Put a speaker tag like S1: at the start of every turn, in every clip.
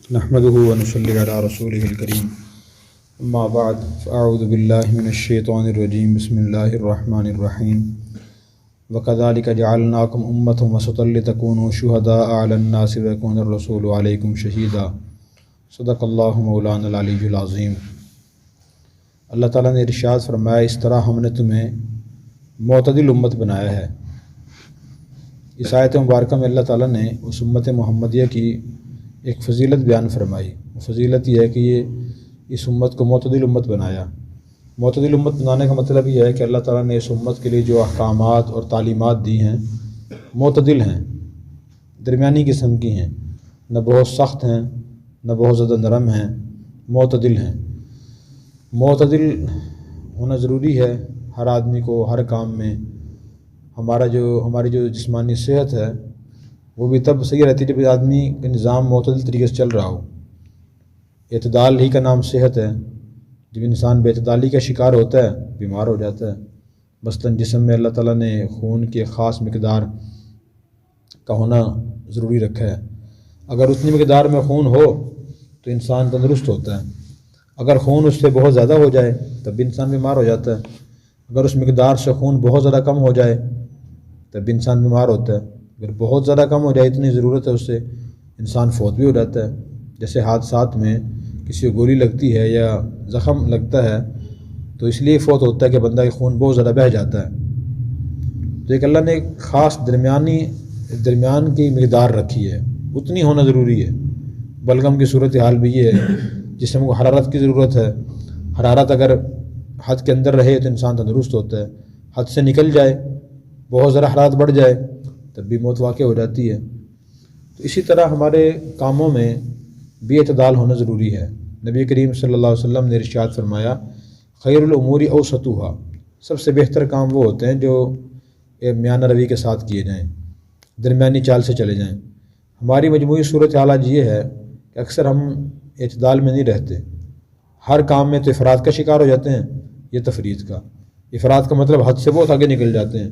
S1: نحمده ونصلي على رسوله الكريم اما بعد فاعوذ بالله من الشيطان الرجيم بسم الله الرحمن الرحيم وكذلك جعلناكم أمة وسطا لتكونوا شهداء على الناس ويكون الرسول عليكم شهيدا صدق الله مولانا العلی العظیم۔ اللہ تعالیٰ نے ارشاد فرمایا، اس طرح ہم نے تمہیں معتدل امت بنایا ہے۔ اس آیت مبارکہ میں اللہ تعالیٰ نے اس امت محمدیہ کی ایک فضیلت بیان فرمائی۔ فضیلت یہ ہے کہ اس امت کو معتدل امت بنایا۔ معتدل امت بنانے کا مطلب یہ ہے کہ اللہ تعالیٰ نے اس امت کے لیے جو احکامات اور تعلیمات دی ہیں معتدل ہیں، درمیانی قسم کی ہیں، نہ بہت سخت ہیں نہ بہت زیادہ نرم ہیں، معتدل ہیں۔ معتدل ہونا ضروری ہے ہر آدمی کو ہر کام میں۔ ہماری جو جسمانی صحت ہے وہ بھی تب صحیح رہتی ہے جب آدمی کا نظام معتدل طریقے سے چل رہا ہو۔ اعتدال ہی کا نام صحت ہے۔ جب انسان بے اعتدالی کا شکار ہوتا ہے بیمار ہو جاتا ہے۔ مثلاً جسم میں اللہ تعالیٰ نے خون کی خاص مقدار کا ہونا ضروری رکھا ہے۔ اگر اتنی مقدار میں خون ہو تو انسان تندرست ہوتا ہے، اگر خون اس سے بہت زیادہ ہو جائے تب بھی انسان بیمار ہو جاتا ہے، اگر اس مقدار سے خون بہت زیادہ کم ہو جائے تب بھی انسان بیمار ہوتا ہے، اگر بہت زیادہ کم ہو جائے اتنی ضرورت ہے اس سے انسان فوت بھی ہو جاتا ہے۔ جیسے حادثات میں کسی کو گولی لگتی ہے یا زخم لگتا ہے تو اس لیے فوت ہوتا ہے کہ بندہ کا خون بہت زیادہ بہہ جاتا ہے۔ تو ایک اللہ نے ایک خاص درمیان کی مقدار رکھی ہے، اتنی ہونا ضروری ہے۔ بلغم کی صورتحال بھی یہ ہے، جسم کو حرارت کی ضرورت ہے۔ حرارت اگر حد کے اندر رہے تو انسان تندرست ہوتا ہے، حد سے نکل جائے، بہت زیادہ حرارت بڑھ جائے تب بھی موت واقع ہو جاتی ہے۔ تو اسی طرح ہمارے کاموں میں بھی اعتدال ہونا ضروری ہے۔ نبی کریم صلی اللہ علیہ وسلم نے ارشاد فرمایا، خیر الامور اوسطھا، سب سے بہتر کام وہ ہوتے ہیں جو میانہ روی کے ساتھ کیے جائیں، درمیانی چال سے چلے جائیں۔ ہماری مجموعی صورتحال آج یہ ہے کہ اکثر ہم اعتدال میں نہیں رہتے، ہر کام میں تو افراد کا شکار ہو جاتے ہیں یا تفرید کا۔ افراد کا مطلب حد سے بہت آگے نکل جاتے ہیں،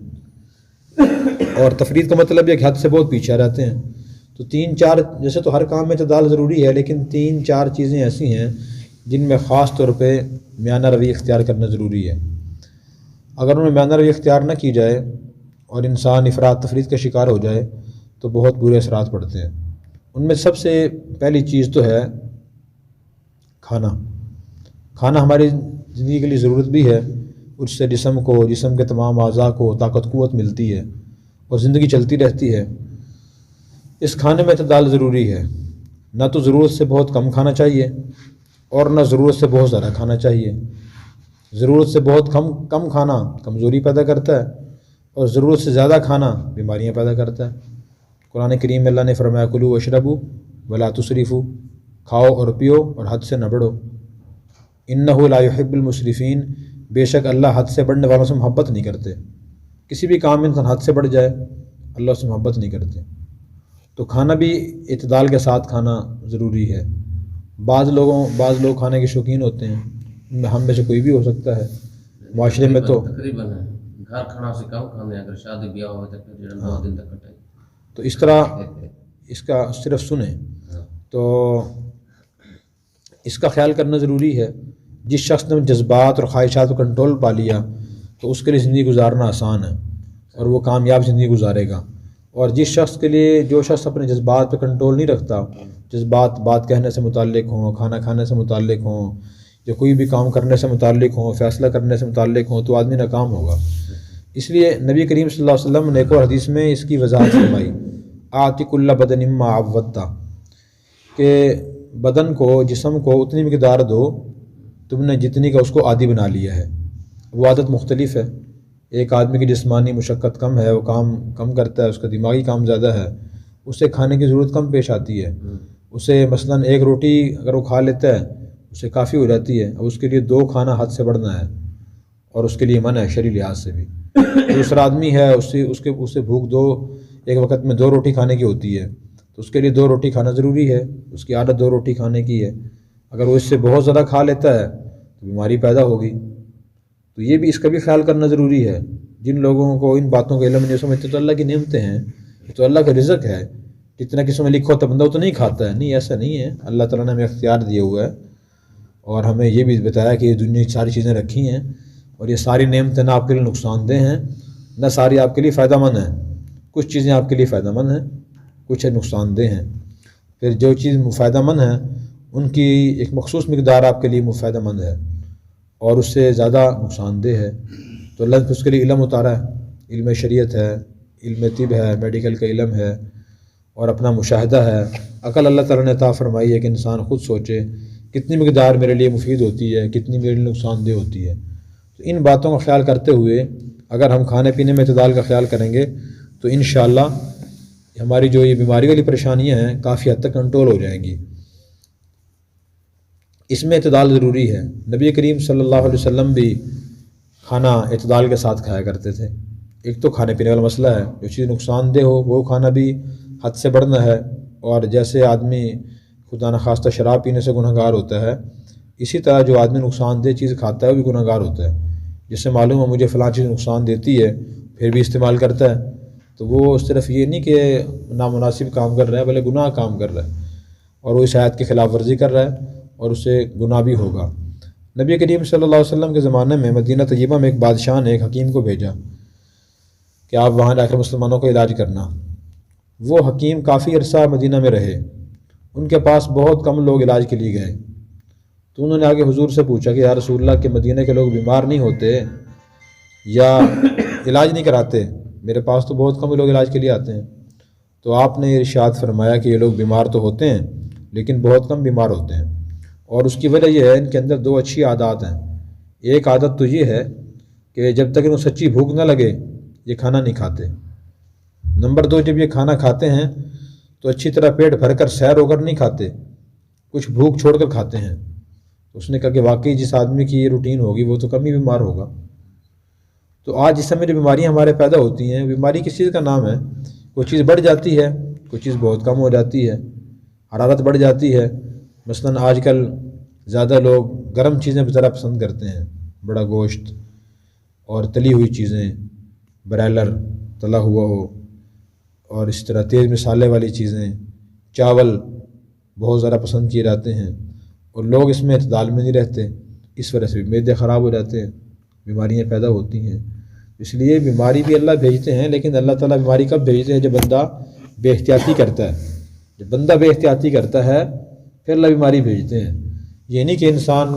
S1: اور تفرید کا مطلب یہ کہ حد سے بہت پیچھے آ جاتے ہیں۔ تو جیسے تو ہر کام میں اعتدال ضروری ہے، لیکن 3-4 چیزیں ایسی ہیں جن میں خاص طور پہ میانہ روی اختیار کرنا ضروری ہے۔ اگر انہیں میانہ روی اختیار نہ کی جائے اور انسان افراد تفرید کا شکار ہو جائے تو بہت برے اثرات پڑتے ہیں۔ ان میں سب سے پہلی چیز تو ہے کھانا۔ کھانا ہماری زندگی کے لیے ضرورت بھی ہے، اس سے جسم کے تمام اعضاء کو طاقت قوت ملتی ہے اور زندگی چلتی رہتی ہے۔ اس کھانے میں اعتدال ضروری ہے، نہ تو ضرورت سے بہت کم کھانا چاہیے اور نہ ضرورت سے بہت زیادہ کھانا چاہیے۔ ضرورت سے بہت کم کھانا کمزوری پیدا کرتا ہے اور ضرورت سے زیادہ کھانا بیماریاں پیدا کرتا ہے۔ قرآن کریم میں اللہ نے فرمایا، کلوا واشربوا ولا تسرفوا، کھاؤ اور پیو اور حد سے نہ بڑھو، انہ لا یحب المسرفین، بے شک اللہ حد سے بڑھنے والوں سے محبت نہیں کرتے۔ کسی بھی کام میں انسان حد سے بڑھ جائے اللہ اس سے محبت نہیں کرتے۔ تو کھانا بھی اعتدال کے ساتھ کھانا ضروری ہے۔ بعض لوگ کھانے کے شوقین ہوتے ہیں، ان میں ہم میں سے کوئی بھی ہو سکتا ہے۔ معاشرے میں تو
S2: تقریباً گھر کھانا سے کم کھانے، اگر شادی بیاہ ہو تو پھر 2 دن تک کٹے،
S1: تو اس طرح اس کا صرف سنیں تو اس کا خیال کرنا ضروری ہے۔ جس شخص نے جذبات اور خواہشات کو کنٹرول پا لیا تو اس کے لیے زندگی گزارنا آسان ہے اور وہ کامیاب زندگی گزارے گا۔ اور جو شخص اپنے جذبات پہ کنٹرول نہیں رکھتا، جذبات بات کہنے سے متعلق ہوں، کھانا کھانے سے متعلق ہوں، یا کوئی بھی کام کرنے سے متعلق ہوں، فیصلہ کرنے سے متعلق ہوں، تو آدمی ناکام ہوگا۔ اس لیے نبی کریم صلی اللہ علیہ وسلم نے ایک اور حدیث میں اس کی وضاحت فرمائی، آتی کل بدن ما عودتا، کہ بدن کو، جسم کو اتنی مقدار دو تم نے جتنی کا اس کو عادی بنا لیا ہے۔ وہ عادت مختلف ہے، ایک آدمی کی جسمانی مشقت کم ہے، وہ کام کم کرتا ہے، اس کا دماغی کام زیادہ ہے، اسے کھانے کی ضرورت کم پیش آتی ہے۔ اسے مثلاً 1 روٹی اگر وہ کھا لیتا ہے اسے کافی ہو جاتی ہے، اب اس کے لیے 2 کھانا حد سے بڑھنا ہے اور اس کے لیے منع ہے شرعی لحاظ سے بھی۔ دوسرا آدمی ہے اسے بھوک ایک وقت میں 2 روٹی کھانے کی ہوتی ہے، تو اس کے لیے 2 روٹی کھانا ضروری ہے، اس کی عادت 2 روٹی کھانے کی ہے۔ اگر وہ اس سے بہت زیادہ کھا لیتا ہے تو بیماری پیدا ہوگی۔ تو یہ بھی اس کا بھی خیال کرنا ضروری ہے۔ جن لوگوں کو ان باتوں کا علم نہیں سمجھتے تو اللہ کی نعمتیں ہیں، تو اللہ کا رزق ہے، جتنا کسی میں لکھو تو بندہ اتنا ہی کھاتا ہے، نہیں ایسا نہیں ہے۔ اللہ تعالیٰ نے ہمیں اختیار دیا ہوا ہے اور ہمیں یہ بھی بتایا کہ یہ دنیا کی ساری چیزیں رکھی ہیں اور یہ ساری نعمتیں نہ آپ کے لیے نقصان دہ ہیں نہ ساری آپ کے لیے فائدہ مند ہیں۔ کچھ چیزیں آپ کے لیے فائدہ مند ہیں، کچھ نقصان دہ ہیں۔ پھر جو چیز فائدہ مند ہیں ان کی ایک مخصوص مقدار آپ کے لیے فائدہ مند ہے اور اس سے زیادہ نقصان دہ ہے۔ تو اللہ نے اس کے لیے علم اتارا ہے، علم شریعت ہے، علم طب ہے، میڈیکل کا علم ہے اور اپنا مشاہدہ ہے۔ عقل اللہ تعالیٰ نے عطا فرمائی ہے کہ انسان خود سوچے کتنی مقدار میرے لیے مفید ہوتی ہے، کتنی میرے لیے نقصان دہ ہوتی ہے۔ تو ان باتوں کا خیال کرتے ہوئے اگر ہم کھانے پینے میں اعتدال کا خیال کریں گے تو انشاءاللہ ہماری جو یہ بیماری والی پریشانیاں ہیں کافی حد تک کنٹرول ہو جائیں گی۔ اس میں اعتدال ضروری ہے۔ نبی کریم صلی اللہ علیہ وسلم بھی کھانا اعتدال کے ساتھ کھایا کرتے تھے۔ ایک تو کھانے پینے والا مسئلہ ہے، جو چیز نقصان دہ ہو وہ کھانا بھی حد سے بڑھنا ہے، اور جیسے آدمی خدا نخواستہ شراب پینے سے گناہ گار ہوتا ہے، اسی طرح جو آدمی نقصان دہ چیز کھاتا ہے وہ بھی گناہ گار ہوتا ہے۔ جس سے معلوم ہے مجھے فلاں چیز نقصان دیتی ہے پھر بھی استعمال کرتا ہے، تو وہ صرف یہ نہیں کہ نامناسب کام کر رہا ہے بلکہ گناہ کام کر رہا ہے اور وہ اس آیت کی خلاف ورزی کر رہا ہے اور اسے گناہ بھی ہوگا۔ نبی کریم صلی اللہ علیہ وسلم کے زمانے میں مدینہ طیبہ میں ایک بادشاہ نے ایک حکیم کو بھیجا کہ آپ وہاں جا کر مسلمانوں کا علاج کرنا۔ وہ حکیم کافی عرصہ مدینہ میں رہے، ان کے پاس بہت کم لوگ علاج کے لیے گئے، تو انہوں نے آگے حضور سے پوچھا کہ یا رسول اللہ کے مدینہ کے لوگ بیمار نہیں ہوتے یا علاج نہیں کراتے؟ میرے پاس تو بہت کم لوگ علاج کے لیے آتے ہیں۔ تو آپ نے ارشاد فرمایا کہ یہ لوگ بیمار تو ہوتے ہیں لیکن بہت کم بیمار ہوتے ہیں، اور اس کی وجہ یہ ہے ان کے اندر دو اچھی عادات ہیں۔ ایک عادت تو یہ ہے کہ جب تک انہیں سچی بھوک نہ لگے یہ کھانا نہیں کھاتے۔ نمبر دو، جب یہ کھانا کھاتے ہیں تو اچھی طرح پیٹ بھر کر سیر ہو کر نہیں کھاتے، کچھ بھوک چھوڑ کر کھاتے ہیں۔ اس نے کہا کہ واقعی جس آدمی کی یہ روٹین ہوگی وہ تو کم ہی بیمار ہوگا۔ تو آج اس سمے جو بیماریاں ہمارے پیدا ہوتی ہیں، بیماری کس چیز کا نام ہے؟ کوئی چیز بڑھ جاتی ہے، کوئی چیز بہت کم ہو جاتی ہے، حرارت بڑھ جاتی ہے۔ مثلاً آج کل زیادہ لوگ گرم چیزیں بذرا پسند کرتے ہیں، بڑا گوشت اور تلی ہوئی چیزیں، برائلر تلا ہوا ہو، اور اس طرح تیز مسالے والی چیزیں، چاول بہت زیادہ پسند کیے جاتے ہیں، اور لوگ اس میں اعتدال میں نہیں رہتے۔ اس وجہ سے بھی معدے خراب ہو جاتے ہیں، بیماریاں پیدا ہوتی ہیں۔ اس لیے بیماری بھی اللہ بھیجتے ہیں، لیکن اللہ تعالیٰ بیماری کب بھیجتے ہیں؟ جب بندہ بے احتیاطی کرتا ہے۔ جب بندہ بے احتیاطی کرتا ہے پھر اللہ بیماری بھیجتے ہیں۔ یہ نہیں کہ انسان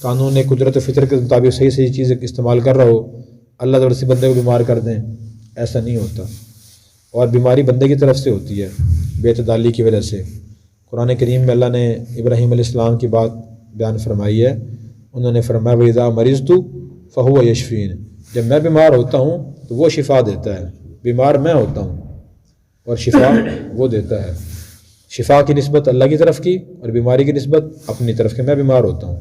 S1: قانون قدرت و فطر کے مطابق صحیح صحیح چیزیں استعمال کر رہا ہو، اللہ تعالیٰ سے بندے کو بیمار کر دیں، ایسا نہیں ہوتا۔ اور بیماری بندے کی طرف سے ہوتی ہے بے اعتدالی کی وجہ سے۔ قرآن کریم میں اللہ نے ابراہیم علیہ السلام کی بات بیان فرمائی ہے، انہوں نے فرمایا وَإِذَا مَرِضْتُ فَهُوَ يَشْفِينِ، جب میں بیمار ہوتا ہوں تو وہ شفا دیتا ہے۔ بیمار میں ہوتا ہوں اور شفا وہ دیتا ہے۔ شفا کی نسبت اللہ کی طرف کی اور بیماری کی نسبت اپنی طرف، کہ میں بیمار ہوتا ہوں۔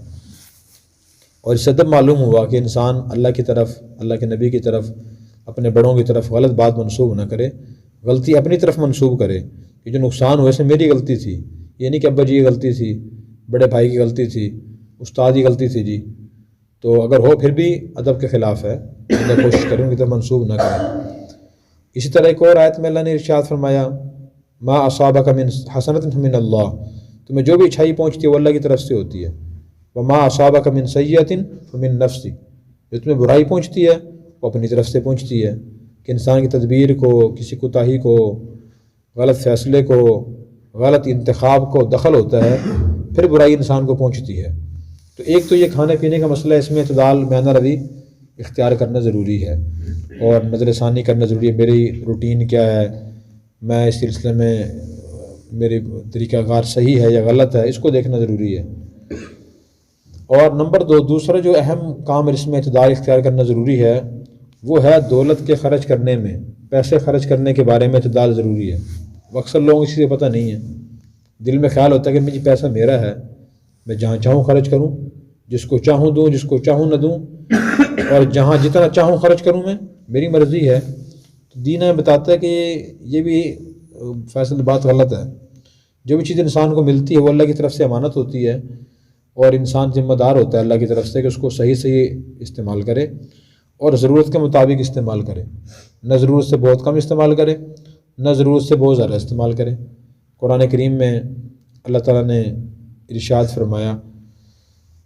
S1: اور اس سے تب معلوم ہوا کہ انسان اللہ کی طرف، اللہ کے نبی کی طرف، اپنے بڑوں کی طرف غلط بات منسوب نہ کرے، غلطی اپنی طرف منسوب کرے کہ جو نقصان ہوئے سے میری غلطی تھی۔ یہ نہیں کہ ابا جی کی غلطی تھی، بڑے بھائی کی غلطی تھی، استاد کی غلطی تھی جی، تو اگر ہو پھر بھی ادب کے خلاف ہے، اللہ کوشش کریں کہ تو منسوب نہ کریں۔ اسی طرح ایک اور آیت میں اللہ نے ارشاد فرمایا ما اصابک من حسنۃ فمن اللہ، تمہیں جو بھی اچھائی پہنچتی ہے وہ اللہ کی طرف سے ہوتی ہے۔ وما اصابک من سیئۃ فمن نفسک، جو تمہیں برائی پہنچتی ہے وہ اپنی طرف سے پہنچتی ہے، کہ انسان کی تدبیر کو، کسی کوتاہی کو، غلط فیصلے کو، غلط انتخاب کو دخل ہوتا ہے، پھر برائی انسان کو پہنچتی ہے۔ تو ایک تو یہ کھانے پینے کا مسئلہ ہے، اس میں اعتدال میانہ روی اختیار کرنا ضروری ہے اور نظر ثانی کرنا ضروری ہے۔ میری روٹین کیا ہے، میں اس سلسلے میں میری طریقہ کار صحیح ہے یا غلط ہے، اس کو دیکھنا ضروری ہے۔ اور نمبر دو، دوسرا جو اہم کام اس میں اعتدال اختیار کرنا ضروری ہے وہ ہے دولت کے خرچ کرنے میں، پیسے خرچ کرنے کے بارے میں اعتدال ضروری ہے۔ اکثر لوگوں کو اس سے پتہ نہیں ہے، دل میں خیال ہوتا ہے کہ مجھے پیسہ میرا ہے، میں جہاں چاہوں خرچ کروں، جس کو چاہوں دوں، جس کو چاہوں نہ دوں، اور جہاں جتنا چاہوں خرچ کروں میں، میری مرضی ہے۔ تو دین ہمیں بتاتا ہے کہ یہ بھی فیصل بات غلط ہے۔ جو بھی چیز انسان کو ملتی ہے وہ اللہ کی طرف سے امانت ہوتی ہے، اور انسان ذمہ دار ہوتا ہے اللہ کی طرف سے کہ اس کو صحیح صحیح استعمال کرے اور ضرورت کے مطابق استعمال کرے، نہ ضرورت سے بہت کم استعمال کرے نہ ضرورت سے بہت زیادہ استعمال کریں۔ قرآن کریم میں اللہ تعالیٰ نے ارشاد فرمایا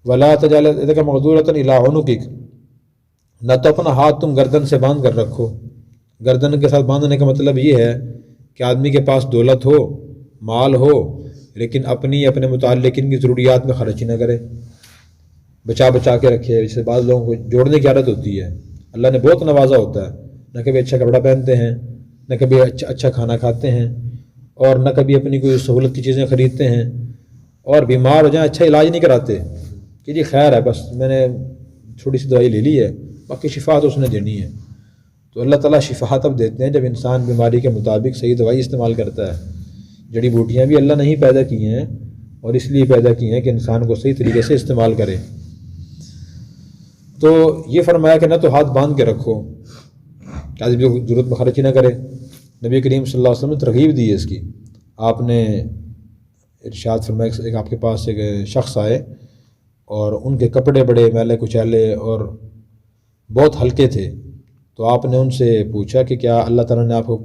S1: وَلَا تَجْعَلْ يَدَكَ مَغْلُولَةً إِلَىٰ عُنُقِكَ، نہ تو اپنا ہاتھ تم گردن سے باندھ کر رکھو۔ گردن کے ساتھ باندھنے کا مطلب یہ ہے کہ آدمی کے پاس دولت ہو، مال ہو، لیکن اپنے متعلقین کی ضروریات میں خرچ ہی نہ کرے، بچا بچا کے رکھے۔ جیسے بعض لوگوں کو جوڑنے کی عادت ہوتی ہے، اللہ نے بہت نوازا ہوتا ہے، نہ کبھی اچھا کپڑا پہنتے ہیں، نہ کبھی اچھا کھانا کھاتے ہیں، اور نہ کبھی اپنی کوئی سہولت کی چیزیں خریدتے ہیں، اور بیمار ہو جائیں اچھا علاج نہیں کراتے کہ جی خیر ہے بس میں نے تھوڑی سی دوائی لے لی ہے، باقی شفا تو اس نے دینی ہے۔ تو اللہ تعالیٰ شفا تب دیتے ہیں جب انسان بیماری کے مطابق صحیح دوائی استعمال کرتا ہے۔ جڑی بوٹیاں بھی اللہ نے ہی پیدا کی ہیں، اور اس لیے پیدا کی ہیں کہ انسان کو صحیح طریقے سے استعمال کرے۔ تو یہ فرمایا کہ نہ تو ہاتھ باندھ کے رکھو کہ آدمی کو ضرورت میں خرچ ہی نہ کرے۔ نبی کریم صلی اللہ علیہ وسلم نے ترغیب دی ہے اس کی۔ آپ نے ارشاد فرمایا ایک آپ کے پاس ایک شخص آئے اور ان کے کپڑے بڑے میلے کچیلے اور بہت ہلکے تھے، تو آپ نے ان سے پوچھا کہ کیا اللہ تعالیٰ نے آپ کو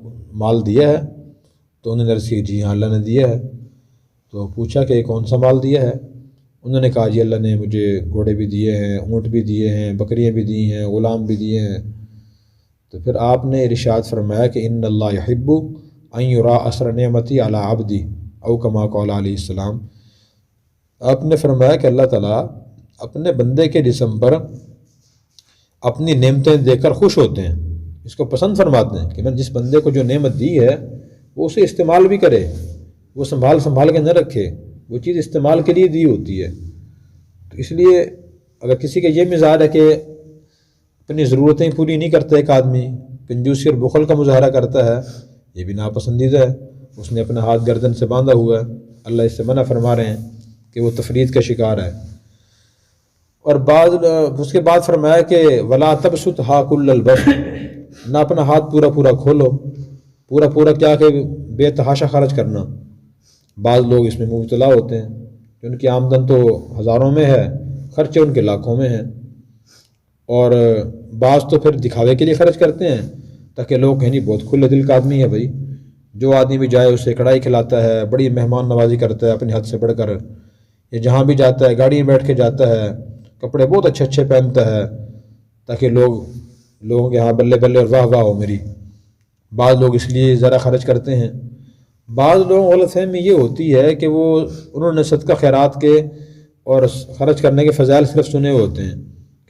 S1: مال دیا ہے؟ تو انہوں نے عرض کی جی ہاں اللہ نے دیا ہے۔ تو پوچھا کہ کون سا مال دیا ہے؟ انہوں نے کہا جی اللہ نے مجھے گھوڑے بھی دیے ہیں، اونٹ بھی دیے ہیں، بکریاں بھی دی ہیں، غلام بھی دیے ہیں۔ تو پھر آپ نے ارشاد فرمایا کہ ان اللہ یحب ان یرا اثر نعمتی علی عبدی او کما قال علیہ السلام۔ آپ نے فرمایا کہ اللہ تعالیٰ اپنے بندے کے جسم پر اپنی نعمتیں دے کر خوش ہوتے ہیں، اس کو پسند فرماتے ہیں کہ میں جس بندے کو جو نعمت دی ہے وہ اسے استعمال بھی کرے، وہ سنبھال کے نہ رکھے، وہ چیز استعمال کے لیے دی ہوتی ہے۔ تو اس لیے اگر کسی کا یہ مزاج ہے کہ اپنی ضرورتیں پوری نہیں کرتا، ایک آدمی کنجوسی اور بخل کا مظاہرہ کرتا ہے، یہ بھی ناپسندیدہ ہے۔ اس نے اپنا ہاتھ گردن سے باندھا ہوا ہے، اللہ اس سے منع فرما رہے ہیں کہ وہ تفرید کا شکار ہے۔ اور اس کے بعد فرمایا کہ ولا تبسطھا کل البسط، نہ اپنا ہاتھ پورا کھولو، پورا کیا کہ بے تحاشا خرچ کرنا۔ بعض لوگ اس میں مبتلا ہوتے ہیں کہ ان کی آمدن تو ہزاروں میں ہے، خرچے ان کے لاکھوں میں ہیں، اور بعض تو پھر دکھاوے کے لیے خرچ کرتے ہیں تاکہ لوگ کہیں نہیں بہت کھلے دل کا آدمی ہے بھائی، جو آدمی بھی جائے اسے کڑھائی کھلاتا ہے، بڑی مہمان نوازی کرتا ہے اپنی حد سے بڑھ کر، یا جہاں بھی جاتا ہے گاڑی میں بیٹھ کے جاتا ہے، کپڑے بہت اچھے پہنتا ہے تاکہ لوگوں کے ہاں بلے بلے اور واہ واہ ہو میری۔ بعض لوگ اس لیے ذرا خرچ کرتے ہیں۔ بعض لوگوں غلط فہمی یہ ہوتی ہے کہ انہوں نے صدقہ خیرات کے اور خرچ کرنے کے فضائل صرف سنے ہوتے ہیں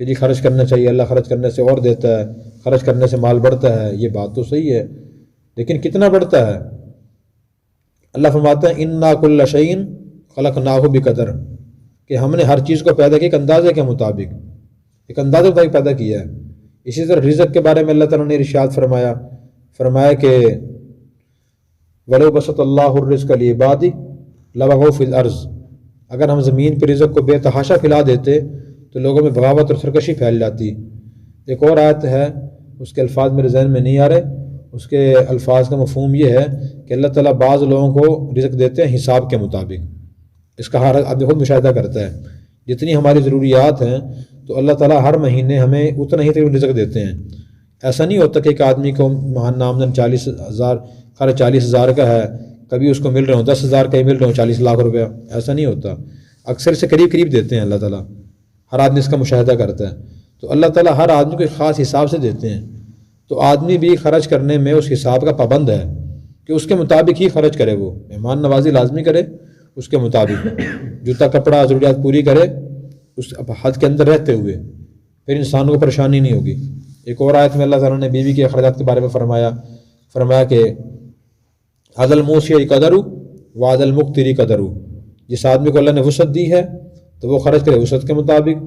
S1: کہ جی خرچ کرنا چاہیے، اللہ خرچ کرنے سے اور دیتا ہے، خرچ کرنے سے مال بڑھتا ہے۔ یہ بات تو صحیح ہے، لیکن کتنا بڑھتا ہے؟ اللہ فرماتا ہے انا کل شیء خلقناہ بقدر، کہ ہم نے ہر چیز کو پیدا کیا ایک اندازے کے مطابق، ایک اندازے کے مطابق پیدا کیا ہے۔ اسی طرح رزق کے بارے میں اللہ تعالیٰ نے ارشاد فرمایا کہ وَلَوْ بَسَطَ اللَّهُ الرِّزْقَ لِعِبَادِهِ لَبَغَوْا فِي الْأَرْضِ، اگر ہم زمین پہ رزق کو بے تحاشا پھیلا دیتے تو لوگوں میں بغاوت اور سرکشی پھیل جاتی۔ ایک اور آیت ہے، اس کے الفاظ میرے ذہن میں نہیں آ رہے، اس کے الفاظ کا مفہوم یہ ہے کہ اللہ تعالیٰ بعض لوگوں کو رزق دیتے ہیں حساب کے مطابق۔ اس کا ہر آدمی خود مشاہدہ کرتا ہے، جتنی ہماری ضروریات ہیں تو اللہ تعالیٰ ہر مہینے ہمیں اتنا ہی رزق دیتے ہیں۔ ایسا نہیں ہوتا کہ ایک آدمی کو ماہانہ آمدن 40,000 کا ہے، کبھی اس کو مل رہے ہوں 10,000 کا ہی مل رہے ہوں 40 لاکھ روپیہ، ایسا نہیں ہوتا۔ اکثر سے قریب دیتے ہیں اللہ تعالیٰ، ہر آدمی اس کا مشاہدہ کرتا ہے۔ تو اللہ تعالیٰ ہر آدمی کو ایک خاص حساب سے دیتے ہیں، تو آدمی بھی خرچ کرنے میں اس حساب کا پابند ہے کہ اس کے مطابق ہی خرچ کرے، وہ مہمان نوازی لازمی کرے اس کے مطابق، جوتا کپڑا ضروریات پوری کرے اس حد کے اندر رہتے ہوئے، پھر انسانوں کو پریشانی نہیں ہوگی۔ ایک اور آیت میں اللہ تعالیٰ نے بیوی کے اخراجات کے بارے میں فرمایا کہ عَلَى الْمُوسِعِ قَدَرُ وَعَلَى الْمُقْتِرِ قَدَرُ، جس آدمی کو اللہ نے وسعت دی ہے تو وہ خرچ کرے وسعت کے مطابق،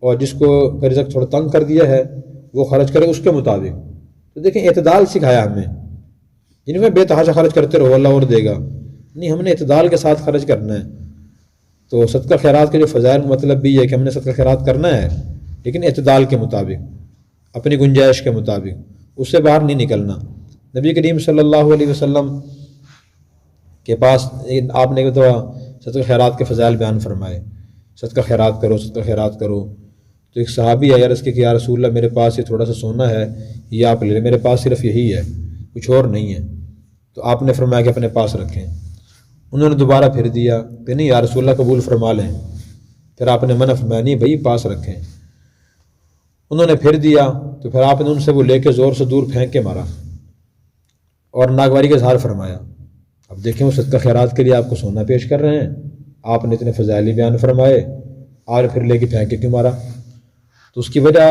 S1: اور جس کو رزق تھوڑا تنگ کر دیا ہے وہ خرچ کرے اس کے مطابق۔ تو دیکھیں اعتدال سکھایا ہمیں، جن میں بے تحاشا خرچ کرتے رہو اللہ اور دے گا نہیں، ہم نے اعتدال کے ساتھ خرچ کرنا ہے۔ تو صدقہ خیرات کے جو فضائل مطلب بھی ہے کہ ہم نے صدقہ خیرات کرنا ہے لیکن اعتدال کے مطابق، اپنی گنجائش کے مطابق، اس سے باہر نہیں نکلنا۔ نبی کریم صلی اللہ علیہ وسلم کے پاس آپ نے ایک دفعہ صدقہ خیرات کے فضائل بیان فرمائے، صدقہ خیرات کرو، صدقہ خیرات کرو۔ تو ایک صحابی آیا عرض کی کہ یا رسول اللہ میرے پاس یہ تھوڑا سا سونا ہے، یہ آپ لے لیں، میرے پاس صرف یہی ہے، کچھ اور نہیں ہے۔ تو آپ نے فرمایا کہ اپنے پاس رکھیں۔ انہوں نے دوبارہ پھر دیا کہ نہیں یا رسول اللہ قبول فرما لیں، پھر آپ نے منع فرمایا نہیں بھائی پاس رکھیں۔ انہوں نے پھر دیا تو پھر آپ نے ان سے وہ لے کے زور سے دور پھینک کے مارا اور ناگواری کا اظہار فرمایا۔ اب دیکھیں وہ صدقہ خیرات کے لیے آپ کو سونا پیش کر رہے ہیں، آپ نے اتنے فضائلی بیان فرمائے اور پھر لے کے پھینک کے کیوں مارا؟ تو اس کی وجہ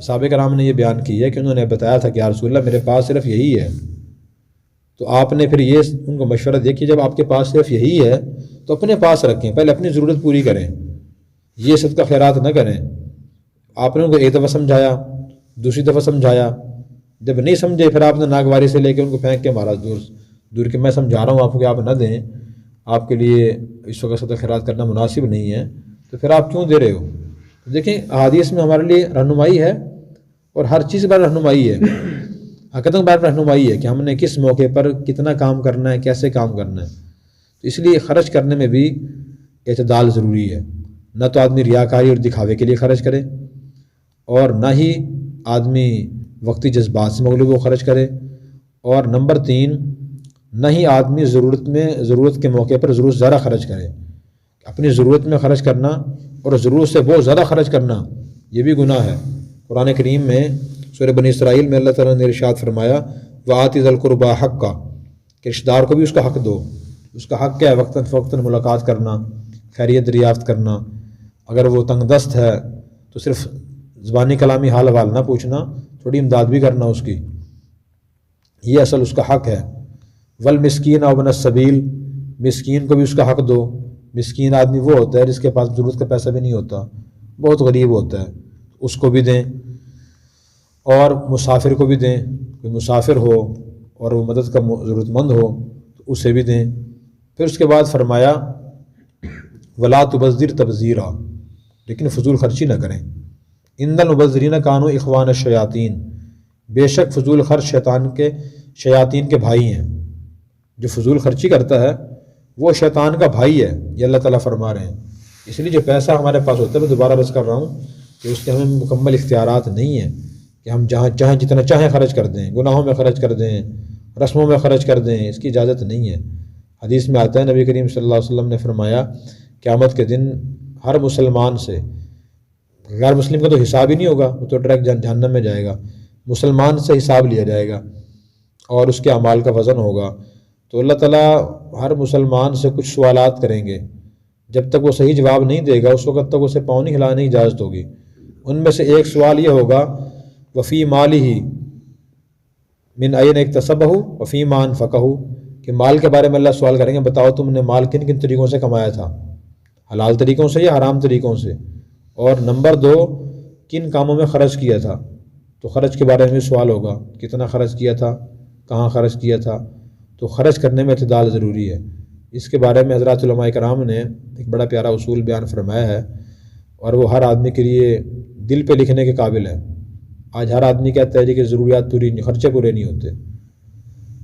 S1: صحابہ کرام نے یہ بیان کی ہے کہ انہوں نے بتایا تھا کہ یا رسول اللہ میرے پاس صرف یہی ہے، تو آپ نے پھر یہ ان کو مشورہ دیا کہ جب آپ کے پاس صرف یہی ہے تو اپنے پاس رکھیں، پہلے اپنی ضرورت پوری کریں، یہ صدقہ خیرات نہ کریں۔ آپ نے ان کو ایک دفعہ سمجھایا، دوسری دفعہ سمجھایا، جب نہیں سمجھے پھر آپ نے ناگواری سے لے کے ان کو پھینک کے مارا دور کہ میں سمجھا رہا ہوں آپ کو کہ آپ نہ دیں، آپ کے لیے اس وقت صدقہ خیرات کرنا مناسب نہیں ہے، تو پھر آپ کیوں دے رہے ہو؟ دیکھیں احادیث میں ہمارے لیے رہنمائی ہے اور ہر چیز پر رہنمائی ہے، حقیقت کے بارے میں رہنمائی ہے کہ ہم نے کس موقع پر کتنا کام کرنا ہے، کیسے کام کرنا ہے۔ تو اس لیے خرچ کرنے میں بھی اعتدال ضروری ہے، نہ تو آدمی ریاکاری اور دکھاوے کے لیے خرچ کرے اور نہ ہی آدمی وقتی جذبات سے مغلوب و خرچ کرے، اور نمبر 3 نہ ہی آدمی ضرورت کے موقع پر ضرورت زیادہ خرچ کرے۔ اپنی ضرورت میں خرچ کرنا اور ضرورت سے بہت زیادہ خرچ کرنا یہ بھی گناہ ہے۔ قرآن کریم میں سورہ بنی اسرائیل میں اللہ تعالیٰ نے ارشاد فرمایا وَآتِ ذَا الْقُرْبَىٰ حَقَّهُ کہ رشتہ دار کو بھی اس کا حق دو۔ اس کا حق کیا ہے؟ وقتاً فوقتاً ملاقات کرنا، خیریت دریافت کرنا، اگر وہ تنگ دست ہے تو صرف زبانی کلامی حال حوال نہ پوچھنا، تھوڑی امداد بھی کرنا اس کی، یہ اصل اس کا حق ہے۔ والمسکین وابن السبیل مسکین کو بھی اس کا حق دو۔ مسکین آدمی وہ ہوتا ہے جس کے پاس ضرورت کا پیسہ بھی نہیں ہوتا، بہت غریب ہوتا ہے، اس کو بھی دیں، اور مسافر کو بھی دیں، کوئی مسافر ہو اور وہ مدد کا ضرورت مند ہو تو اسے بھی دیں۔ پھر اس کے بعد فرمایا ولا تبذر تبذیرا لیکن فضول خرچی نہ کریں۔ ان المبذرین کانوا اخوان الشیاطین بے شک فضول خرچ شیاطین کے بھائی ہیں۔ جو فضول خرچی کرتا ہے وہ شیطان کا بھائی ہے، یہ اللہ تعالیٰ فرما رہے ہیں۔ اس لیے جو پیسہ ہمارے پاس ہوتا ہے، میں دوبارہ بس کر رہا ہوں کہ اس کے ہمیں مکمل اختیارات نہیں ہیں کہ ہم جہاں چاہیں جتنا چاہیں خرچ کر دیں، گناہوں میں خرچ کر دیں، رسموں میں خرچ کر دیں، اس کی اجازت نہیں ہے۔ حدیث میں آتا ہے نبی کریم صلی اللہ علیہ وسلم نے فرمایا قیامت کے دن ہر مسلمان سے، غیر مسلم کا تو حساب ہی نہیں ہوگا، وہ تو ڈائریکٹ جہنم میں جائے گا، مسلمان سے حساب لیا جائے گا اور اس کے اعمال کا وزن ہوگا۔ تو اللہ تعالیٰ ہر مسلمان سے کچھ سوالات کریں گے، جب تک وہ صحیح جواب نہیں دے گا اس وقت تک اسے پاؤں نہیں ہلانے کی اجازت ہوگی۔ ان میں سے ایک سوال یہ ہوگا وفی مالہ من این اکتسبہ وفی ما انفقہ کہ مال کے بارے میں اللہ سوال کریں گے، بتاؤ تم نے مال کن کن طریقوں سے کمایا تھا، حلال طریقوں سے یا حرام طریقوں سے، اور نمبر 2 کن کاموں میں خرچ کیا تھا۔ تو خرچ کے بارے میں بھی سوال ہوگا، کتنا خرچ کیا تھا، کہاں خرچ کیا تھا۔ تو خرچ کرنے میں اعتدال ضروری ہے۔ اس کے بارے میں حضرات علماء کرام نے ایک بڑا پیارا اصول بیان فرمایا ہے، اور وہ ہر آدمی کے لیے دل پہ لکھنے کے قابل ہے۔ آج ہر آدمی کہتا ہے جی کہ ضروریات پوری نہیں، خرچے پورے نہیں ہوتے۔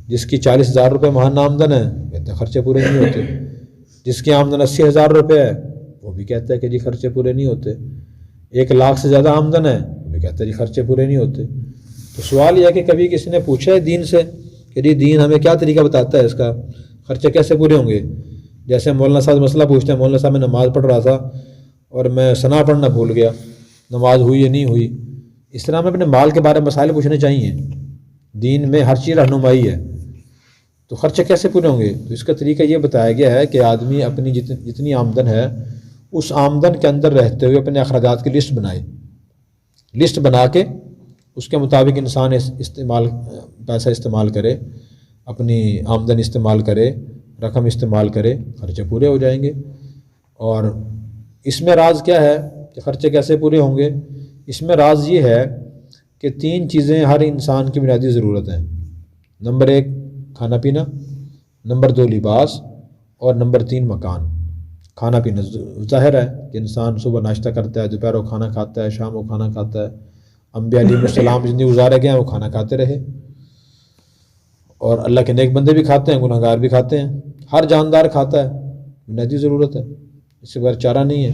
S1: جس کی 40,000 روپے ماہانہ آمدن ہے کہتا ہے خرچے پورے نہیں ہوتے، جس کی آمدن 80,000 روپے ہے وہ بھی کہتا ہے کہ جی خرچے پورے نہیں ہوتے، 1,00,000 سے زیادہ آمدن ہے وہ بھی کہتا ہے جی خرچے پورے نہیں ہوتے۔ تو سوال یہ ہے کہ کبھی کسی نے پوچھا ہے دین سے کہ جی دین ہمیں کیا طریقہ بتاتا ہے اس کا، خرچے کیسے پورے ہوں گے؟ جیسے مولانا صاحب مسئلہ پوچھتے ہیں، مولانا صاحب میں نماز پڑھ رہا تھا اور میں ثنا پڑھنا بھول گیا، نماز ہوئی یا نہیں ہوئی۔ اس طرح ہمیں اپنے مال کے بارے میں مسائل پوچھنے چاہیے، دین میں ہر چیز رہنمائی ہے۔ تو خرچے کیسے پورے ہوں گے؟ تو اس کا طریقہ یہ بتایا گیا ہے کہ آدمی اپنی جتنی آمدن ہے اس آمدن کے اندر رہتے ہوئے اپنے اخراجات کی لسٹ بنائے، لسٹ بنا کے اس کے مطابق انسان پیسہ استعمال کرے، اپنی آمدن استعمال کرے، رقم استعمال کرے، خرچے پورے ہو جائیں گے۔ اور اس میں راز کیا ہے کہ خرچے کیسے پورے ہوں گے؟ اس میں راز یہ ہے کہ 3 چیزیں ہر انسان کی بنیادی ضرورت ہیں۔ نمبر 1 کھانا پینا، نمبر 2 لباس، اور نمبر 3 مکان۔ کھانا پینا ظاہر ہے کہ انسان صبح ناشتہ کرتا ہے، دوپہر کو کھانا کھاتا ہے، شام کو کھانا کھاتا ہے۔ انبیاء علیہ السلام زندگی گزارے گئے ہیں وہ کھانا کھاتے رہے، اور اللہ کے نیک بندے بھی کھاتے ہیں، گناہ گار بھی کھاتے ہیں، ہر جاندار کھاتا ہے، بنیادی ضرورت ہے، اس سے بغیر چارہ نہیں ہے۔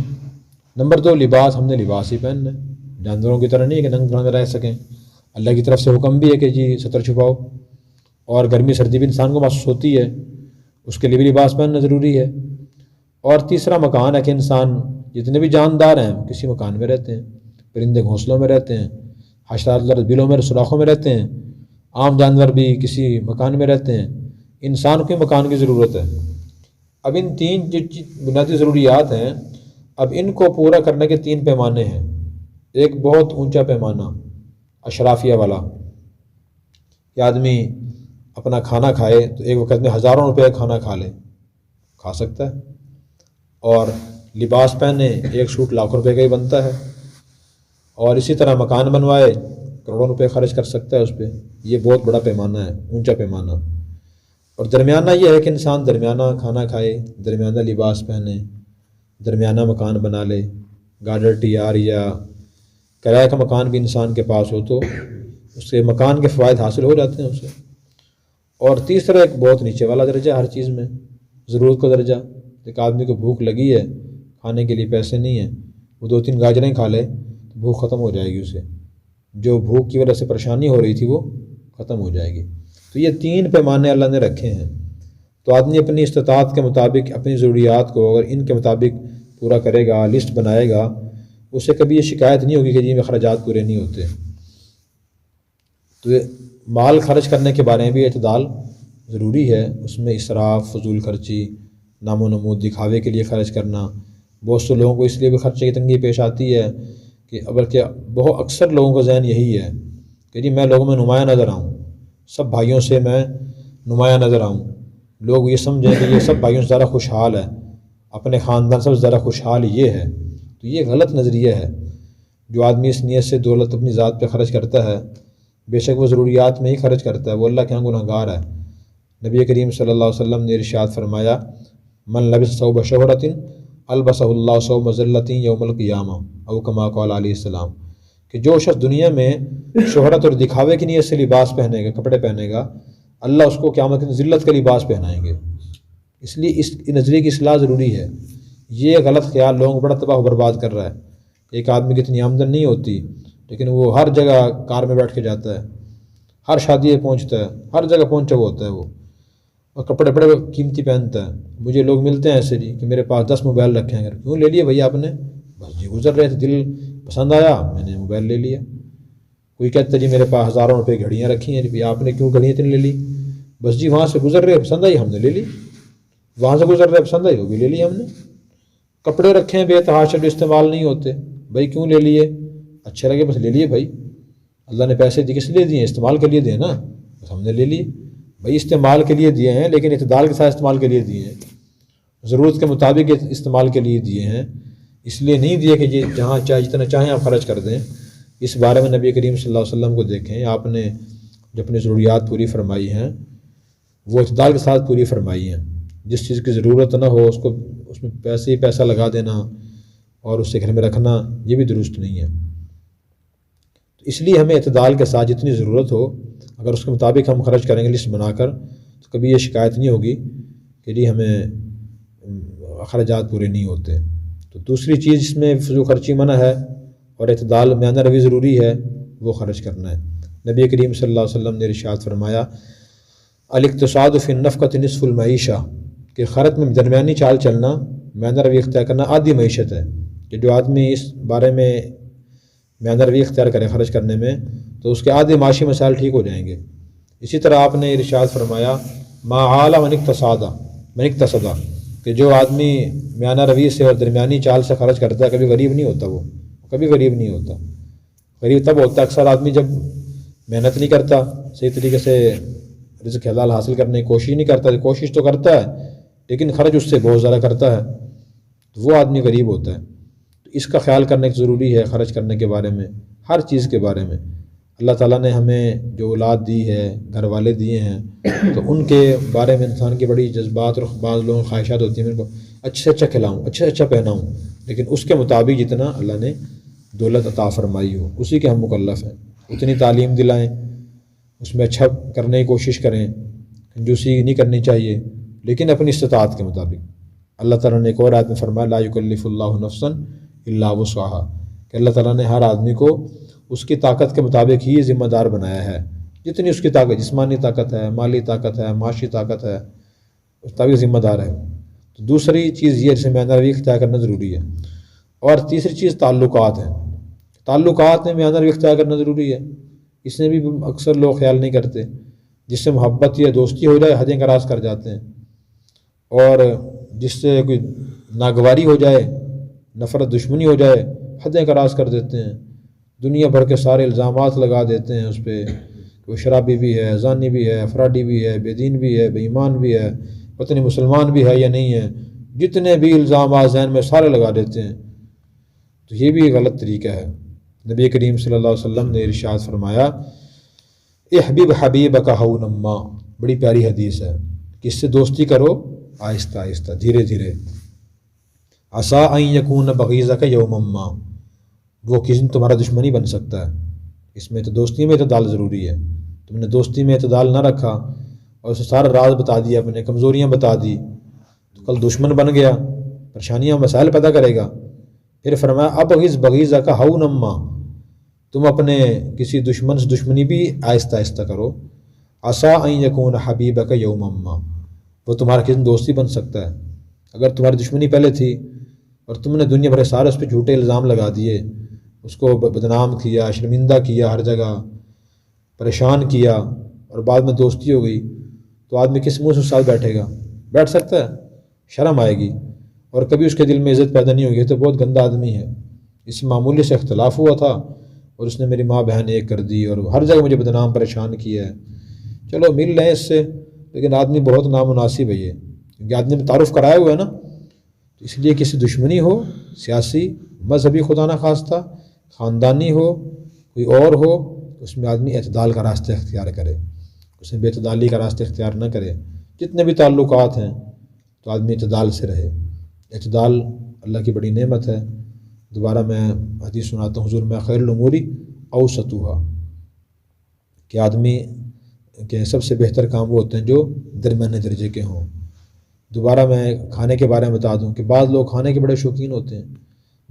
S1: نمبر 2 لباس، ہم نے لباس ہی پہننا ہے، جانوروں کی طرح نہیں ہے کہ ننگ رہ سکیں، اللہ کی طرف سے حکم بھی ہے کہ جی ستر چھپاؤ۔ اور گرمی سردی بھی انسان کو محسوس ہوتی ہے، اس کے لیے بھی لباس پہننا ضروری ہے۔ اور تیسرا مکان ہے کہ انسان جتنے بھی جاندار ہیں کسی مکان میں رہتے ہیں، پرندے گھونسلوں میں رہتے ہیں، حشرات بلوں میں سوراخوں میں رہتے ہیں، عام جانور بھی کسی مکان میں رہتے ہیں، انسان کو مکان کی ضرورت ہے۔ اب ان تین جو بنیادی ضروریات ہیں، اب ان کو پورا کرنے کے تین پیمانے ہیں۔ ایک بہت اونچا پیمانہ اشرافیہ والا کہ آدمی اپنا کھانا کھائے تو ایک وقت میں ہزاروں روپے کا کھانا کھا سکتا ہے، اور لباس پہنے ایک سوٹ لاکھوں روپے کا ہی بنتا ہے، اور اسی طرح مکان بنوائے کروڑوں روپے خرچ کر سکتا ہے اس پہ۔ یہ بہت بڑا پیمانہ ہے، اونچا پیمانہ۔ اور درمیانہ یہ ہے کہ انسان درمیانہ کھانا کھائے، درمیانہ لباس پہنے، درمیانہ مکان بنا لے، گاڈر ٹی آر یا کرایہ کا مکان بھی انسان کے پاس ہو تو اس کے مکان کے فوائد حاصل ہو جاتے ہیں اسے۔ اور تیسرا ایک بہت نیچے والا درجہ ہر چیز میں، ضرورت کا درجہ۔ ایک آدمی کو بھوک لگی ہے، کھانے کے لیے پیسے نہیں ہیں، وہ 2-3 گاجریں کھا لے تو بھوک ختم ہو جائے گی اسے، جو بھوک کی وجہ سے پریشانی ہو رہی تھی وہ ختم ہو جائے گی۔ تو یہ 3 پیمانے اللہ نے رکھے ہیں، تو آدمی اپنی استطاعت کے مطابق اپنی ضروریات کو اگر ان کے مطابق پورا کرے گا، لسٹ بنائے گا، اسے کبھی یہ شکایت نہیں ہوگی کہ جی میں اخراجات پورے نہیں ہوتے۔ تو مال خرچ کرنے کے بارے میں بھی اعتدال ضروری ہے، اس میں اسراف، فضول خرچی، نام و نمود دکھاوے کے لیے خرچ کرنا۔ بہت سے لوگوں کو اس لیے بھی خرچے کی تنگی پیش آتی ہے کہ بلکہ بہت اکثر لوگوں کا ذہن یہی ہے کہ جی میں لوگوں میں نمایاں نظر آؤں، سب بھائیوں سے میں نمایاں نظر آؤں، لوگ یہ سمجھیں کہ یہ سب بھائیوں سے زیادہ خوشحال ہے، اپنے خاندان سے زیادہ خوشحال یہ ہے۔ تو یہ غلط نظریہ ہے۔ جو آدمی اس نیت سے دولت اپنی ذات پہ خرچ کرتا ہے، بے شک وہ ضروریات میں ہی خرچ کرتا ہے، وہ اللہ کے ہاں گنہگار ہے۔ نبی کریم صلی اللہ علیہ وسلم نے ارشاد فرمایا، من لبس ثوب شہرۃ البسہ اللہ ثوب ذلۃ یوم القیامہ، او کما قال علیہ السلام، کہ جو شخص دنیا میں شہرت اور دکھاوے کی نیت سے لباس پہنے گا، کپڑے پہنے گا، اللہ اس کو قیامت کے دن ذلت کا لباس پہنائیں گے۔ اس لیے اس نظریے کی اصلاح ضروری ہے۔ یہ غلط خیال لوگوں کو بڑا تباہ و برباد کر رہا ہے۔ ایک آدمی کی اتنی آمدن نہیں ہوتی لیکن وہ ہر جگہ کار میں بیٹھ کے جاتا ہے، ہر شادی میں پہنچتا ہے، ہر جگہ پہنچا ہوا ہوتا ہے وہ، اور کپڑے بڑے قیمتی پہنتا ہے۔ مجھے لوگ ملتے ہیں ایسے جی کہ میرے پاس 10 موبائل رکھے ہیں، کیوں لے لیے بھائی آپ نے؟ بس جی گزر رہے تھے، دل پسند آیا میں نے موبائل لے لیا۔ کوئی کہتا ہے جی میرے پاس ہزاروں روپے گھڑیاں رکھی ہیں، جی آپ نے کیوں گھڑیاں اتنی لے لی؟ بس جی وہاں سے گزر رہے پسند آئی ہم نے لے لی، وہاں سے گزر رہے پسند آئی وہ بھی لے لی ہم نے۔ کپڑے رکھے ہیں بے تحاشا جو استعمال نہیں ہوتے، بھائی کیوں لے لیے؟ اچھے لگے بس لے لیے بھائی، اللہ نے پیسے دی کس لیے دیے؟ استعمال کے لیے دیے نا، بس ہم نے لے لیے۔ بھائی استعمال کے لیے دیے ہیں لیکن اعتدال کے ساتھ استعمال کے لیے دیے ہیں، ضرورت کے مطابق استعمال کے لیے دیے ہیں، اس لیے نہیں دیے کہ جی جہاں چاہے جتنا چاہیں آپ خرچ کر دیں۔ اس بارے میں نبی کریم صلی اللہ علیہ وسلم کو دیکھیں، آپ نے جو اپنی ضروریات پوری فرمائی ہیں وہ اعتدال کے ساتھ پوری فرمائی ہیں۔ جس چیز کی ضرورت نہ ہو اس میں پیسے ہی پیسہ لگا دینا اور اسے گھر میں رکھنا، یہ بھی درست نہیں ہے۔ اس لیے ہمیں اعتدال کے ساتھ جتنی ضرورت ہو اگر اس کے مطابق ہم خرچ کریں گے لسٹ بنا کر، تو کبھی یہ شکایت نہیں ہوگی کہ جی ہمیں اخراجات پورے نہیں ہوتے۔ تو دوسری چیز جس میں فضول خرچی منع ہے اور اعتدال میانہ روی ضروری ہے، وہ خرچ کرنا ہے۔ نبی کریم صلی اللہ علیہ وسلم نے ارشاد فرمایا، الاقتصاد فی النفقۃ نصف المعیشہ، کہ خرچ میں درمیانی چال چلنا، میانہ روی اختیار کرنا آدھی معیشت ہے۔ کہ جو آدمی اس بارے میں میانہ روی اختیار کرے خرچ کرنے میں تو اس کے آدھے معاشی مسائل ٹھیک ہو جائیں گے۔ اسی طرح آپ نے ارشاد فرمایا، ما عال من اقتصد، کہ جو آدمی میانہ روی سے اور درمیانی چال سے خرچ کرتا ہے کبھی غریب نہیں ہوتا، وہ کبھی غریب نہیں ہوتا۔ غریب تب ہوتا ہے اکثر آدمی جب محنت نہیں کرتا، صحیح طریقے سے رزق حلال حاصل کرنے کی کوشش نہیں کرتا، کوشش تو کرتا ہے لیکن خرچ اس سے بہت زیادہ کرتا ہے، تو وہ آدمی غریب ہوتا ہے۔ تو اس کا خیال کرنا ضروری ہے خرچ کرنے کے بارے میں، ہر چیز کے بارے میں۔ اللہ تعالیٰ نے ہمیں جو اولاد دی ہے، گھر والے دیے ہیں، تو ان کے بارے میں انسان کی بڑی جذبات اور بعض لوگوں کی خواہشات ہوتی ہیں، میرے کو اچھے سے اچھا کھلاؤں، اچھے سے اچھا پہناؤں، لیکن اس کے مطابق جتنا اللہ نے دولت عطا فرمائی ہو اسی کے ہم مکلف ہیں، اتنی تعلیم دلائیں، اس میں اچھا کرنے کی کوشش کریں، کنجوسی نہیں کرنی چاہیے لیکن اپنی استطاعت کے مطابق۔ اللہ تعالیٰ نے ایک اور آیت میں فرمایا، لا یکلف اللہ نفسا الا وسعها، کہ اللہ تعالیٰ نے ہر آدمی کو اس کی طاقت کے مطابق ہی ذمہ دار بنایا ہے، جتنی اس کی طاقت، جسمانی طاقت ہے، مالی طاقت ہے، معاشی طاقت ہے، اس طاقت ذمہ دار ہے۔ تو دوسری چیز یہ جسے میانہ روی اختیار کرنا ضروری ہے۔ اور تیسری چیز تعلقات ہیں، تعلقات میں میانہ روی اختیار کرنا ضروری ہے۔ اس میں بھی اکثر لوگ خیال نہیں کرتے، جس سے محبت یا دوستی ہو جائے حدیں کراس کر جاتے ہیں، اور جس سے کوئی ناگواری ہو جائے، نفرت دشمنی ہو جائے، حدیں کراس کر دیتے ہیں، دنیا بھر کے سارے الزامات لگا دیتے ہیں اس پہ، وہ شرابی بھی ہے، زانی بھی ہے، افرادی بھی ہے، بے دین بھی ہے، بے ایمان بھی ہے، پتہ نہیں مسلمان بھی ہے یا نہیں ہے، جتنے بھی الزامات ذہن میں سارے لگا دیتے ہیں۔ تو یہ بھی غلط طریقہ ہے۔ نبی کریم صلی اللہ علیہ وسلم نے ارشاد فرمایا، احبب حبیبک ہونما، بڑی پیاری حدیث ہے کہ اس سے دوستی کرو آہستہ آہستہ، دھیرے دھیرے، عسیٰ ان یکون بغیضک یوما ما، وہ کسی دن تمہارا دشمنی بن سکتا ہے۔ اس میں تو دوستی میں اعتدال ضروری ہے۔ تم نے دوستی میں اعتدال نہ رکھا اور اسے سارا راز بتا دیا، اپنے کمزوریاں بتا دی، تو کل دشمن بن گیا، پریشانیاں مسائل پیدا کرے گا۔ پھر فرمایا ابغض بغیضک ہونما، تم اپنے کسی دشمن سے دشمنی بھی آہستہ آہستہ کرو، عسیٰ ان یکون حبیبک یوما ما، وہ تمہارا کسی دن دوستی بن سکتا ہے۔ اگر تمہاری دشمنی پہلے تھی اور تم نے دنیا بھر سارے اس پہ جھوٹے الزام لگا دیے، اس کو بدنام کیا، شرمندہ کیا، ہر جگہ پریشان کیا، اور بعد میں دوستی ہو گئی، تو آدمی کس منہ سے ساتھ بیٹھے گا؟ بیٹھ سکتا ہے؟ شرم آئے گی، اور کبھی اس کے دل میں عزت پیدا نہیں ہوگی، تو بہت گندا آدمی ہے، اس معمولی سے اختلاف ہوا تھا اور اس نے میری ماں بہن ایک کر دی اور ہر جگہ مجھے بدنام پریشان کیا ہے، چلو مل لیں اس سے، لیکن آدمی بہت نامناسب ہے یہ، کیونکہ آدمی نے تعارف کرایا ہوا ہے نا، تو اس لیے کسی دشمنی ہو، سیاسی، مذہبی، خدا نہ خواستہ، خاندانی ہو، کوئی اور ہو، اس میں آدمی اعتدال کا راستہ اختیار کرے، اس میں بے اعتدالی کا راستہ اختیار نہ کرے۔ جتنے بھی تعلقات ہیں تو آدمی اعتدال سے رہے۔ اعتدال اللہ کی بڑی نعمت ہے۔ دوبارہ میں حدیث سناتا ہوں، حضور میں خیر الامور اوسطھا، کہ آدمی کے سب سے بہتر کام وہ ہوتے ہیں جو درمیانے درجے کے ہوں۔ دوبارہ میں کھانے کے بارے میں بتا دوں کہ بعض لوگ کھانے کے بڑے شوقین ہوتے ہیں،